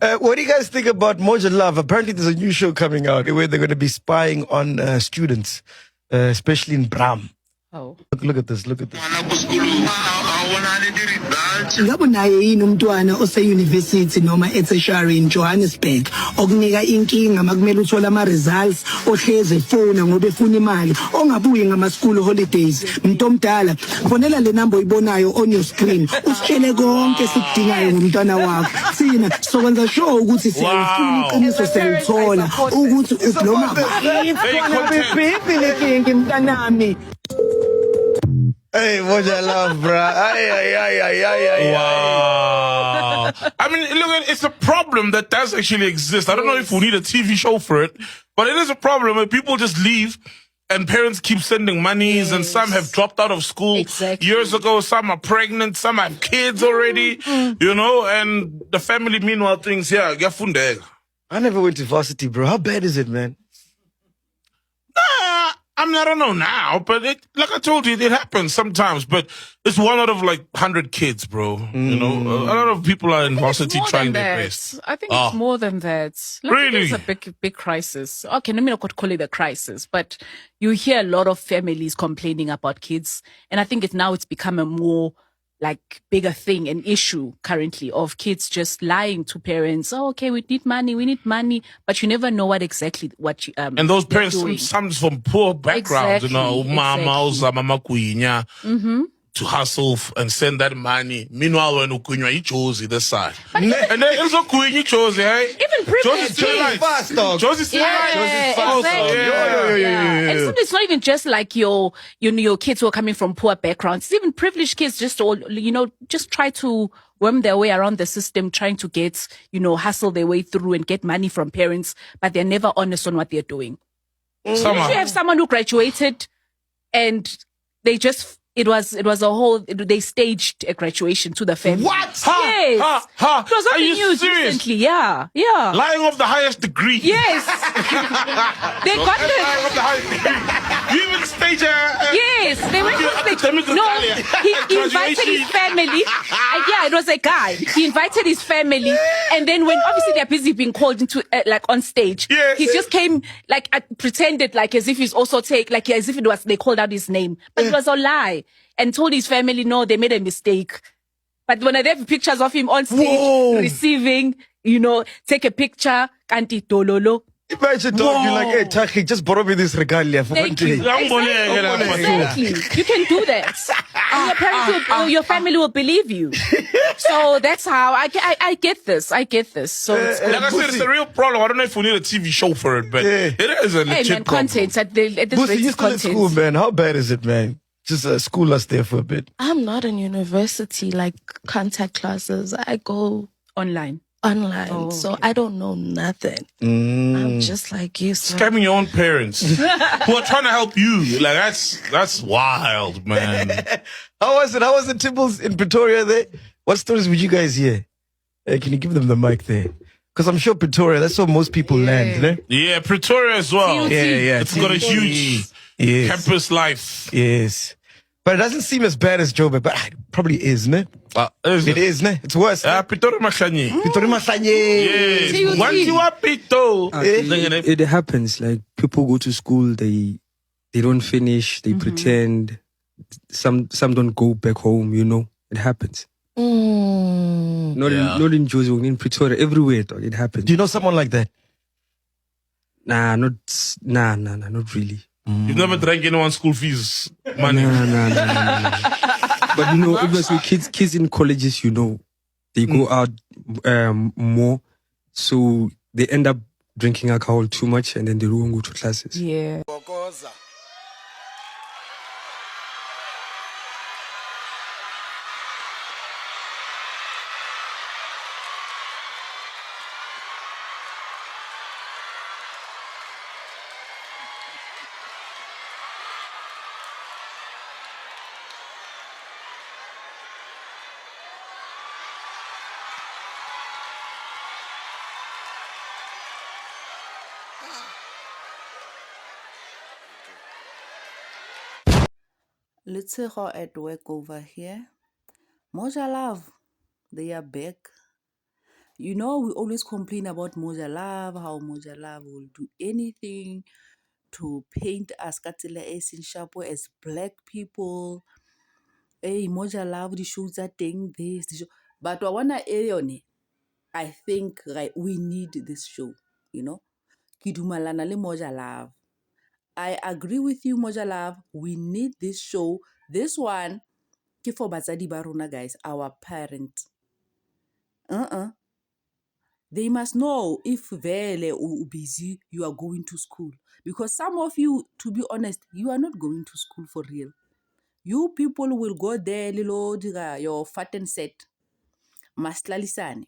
No. What do you guys think about Moja Love? Apparently, there's a new show coming out where they're going to be spying on students, especially in Bram. Oh. Look at this. Look at this. Ngabe naye yini umntwana ose-university noma e-tertiary in Johannesburg okunika inkinga makumele uthola ama-results ohlezi efuna ngoba efuna imali ongabuyi ngama-school holidays muntu omdala fonela le number oyibonayo on your screen usitshele konke esikudingayo ngomntwana wakho thina sizokwenza sure ukuthi siyayifuna iqiniso siyalithola ukuthi ubloma bibhibhi mntanami. Hey, Moja Love, bruh. Wow. I mean, look, it's a problem that does actually exist. I don't know if we need a TV show for it, but it is a problem where people just leave and parents keep sending monies and some have dropped out of school years ago. Some are pregnant. Some have kids already, you know, and the family meanwhile thinks, yeah, I never went to varsity, bro. How bad is it, man? I mean, I don't know now, but like I told you, it happens sometimes. But it's 1 out of like 100 kids, bro. You know, a lot of people are in varsity trying their best. I think it's more than that. Like, Really? It's a big crisis. Okay, let me not call it a crisis, but you hear a lot of families complaining about kids, and I think it's become a more like bigger thing, an issue currently of kids just lying to parents. Oh, okay, we need money, but you never know what and those parents, some from poor backgrounds, you know, mama kuinya, to hustle and send that money. Meanwhile, when ukunywa ichozi the side, and then also kuinya ichozi, hey, even privileged fast, dog. Chozi's still And so it's not even just like your kids who are coming from poor backgrounds. It's even privileged kids just all, just try to worm their way around the system, trying to get, hustle their way through and get money from parents, but they're never honest on what they're doing. If you have someone who graduated and they just, it was a whole, they staged a graduation to the family. What? Yes. It was on the news serious? recently. Yeah. Lying of the highest degree. Yes. They got Lying of the highest degree. You even stage Yes, they went to stage. No, he invited his family. It was a guy. He invited his family, and then when obviously they're busy being called into on stage, he just came pretended as if he's also as if it was they called out his name, but it was a lie, and told his family no, they made a mistake. But when they have pictures of him on stage receiving, take a picture, kanti dololo. Imagine, dog, you're like, hey, Taki, just borrow me this regalia for one day. Exactly. You can do that. And your parents your family will believe you. So that's how I get this. So like I said, it's a real problem. I don't know if we need a TV show for it, but it is a legit problem. Content at this rate, you're still in school, man. How bad is it, man? Just school us there for a bit. I'm not in university, like contact classes. I go online. So I don't know nothing. I'm just like you, sir. Scamming your own parents who are trying to help you. Like that's wild, man. How was it? Tibbles in Pretoria there? What stories would you guys hear? Can you give them the mic there? Because I'm sure Pretoria, that's where most people land, né? Yeah, Pretoria as well. Yeah. It's got a huge campus life. Yes. But it doesn't seem as bad as Joburg, but it probably is, ne? It is, ne? It's worse. Pretoria Mahlanye. Yes. It happens. Like people go to school, they don't finish, they pretend. Some don't go back home, It happens. Not in Joburg, in Pretoria, everywhere, dog, it happens. Do you know someone like that? Nah, not really. You've never drank anyone's school fees money? No. But obviously kids in colleges, they go out more, so they end up drinking alcohol too much, and then they don't go to classes. Yeah. Let's at work over here. Moja Love, they are back. You know, we always complain about Moja Love, how Moja Love will do anything to paint us Katila in Shapo as black people. Hey, Moja Love, the shows are thing this, the show. But I wanna I think like we need this show, you know. Kidumalana le Moja Love. I agree with you, Moja Love. We need this show. This one, ke for batsadi ba rona, guys, our parents. They must know if vele busy, you are going to school. Because some of you, to be honest, you are not going to school for real. You people will go there, lilo diga your fat and set. Maslalisane.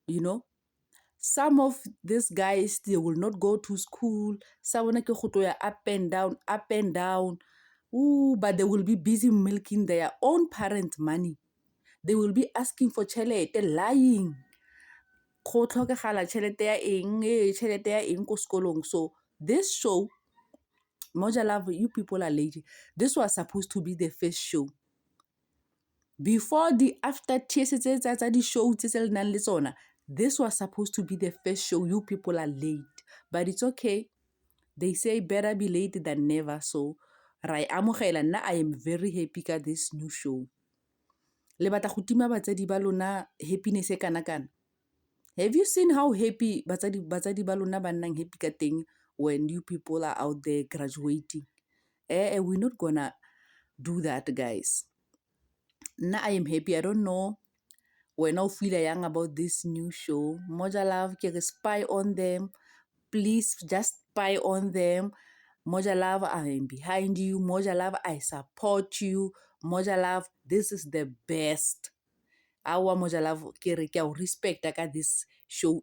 You know? Some of these guys, they will not go to school. Some ke go up and down, up and down. Ooh, but they will be busy milking their own parent money. They will be asking for chelete, lying. Go tlhokagala tšhelete ya eng tšhelete ya eng ko sekolong. So this show, Moja Love, you people are lazy. This was supposed to be the first show. Before the after tsa di show tse le nang le tsona, this was supposed to be the first show. You people are late. But it's okay. They say better be late than never. So ra amogela. Nna I am very happy ka this new show. Le batla go tima batsadi ba lona happiness e kana kana. Have you seen how happy batsadi ba lona ba nnang happy ka teng when you people are out there graduating? We're not gonna do that, guys. Now I am happy. I don't know when I feel young about this new show. Moja Love, can spy on them. Please just spy on them. Moja Love, I am behind you. Moja Love, I support you. Moja Love, this is the best. Our Moja Love, ke respect this show.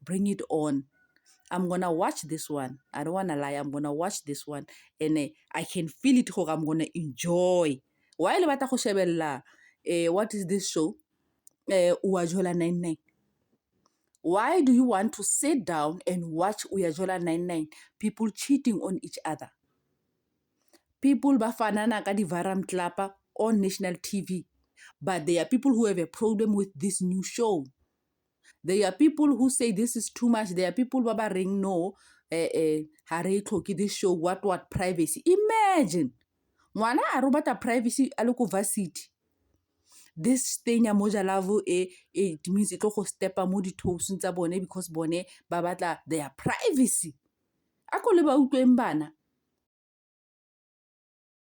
Bring it on. I'm gonna watch this one. I don't wanna lie. I'm gonna watch this one, and I can feel it. How I'm gonna enjoy. While bata go shebella, what is this show? Uyajola 99. Why do you want to sit down and watch Uyajola 99? People cheating on each other. People bafanana ka di varam tlapa on national TV. But there are people who have a problem with this new show. There are people who say this is too much. There are people who ring no, hare tlhoke this show, what, privacy. Imagine. Ngwana a robata privacy a loko varsity. This thing ya Moja Love, it means it go step mo di toes tsa bone because bone ba batla their privacy. Ako le ba utlweng bana.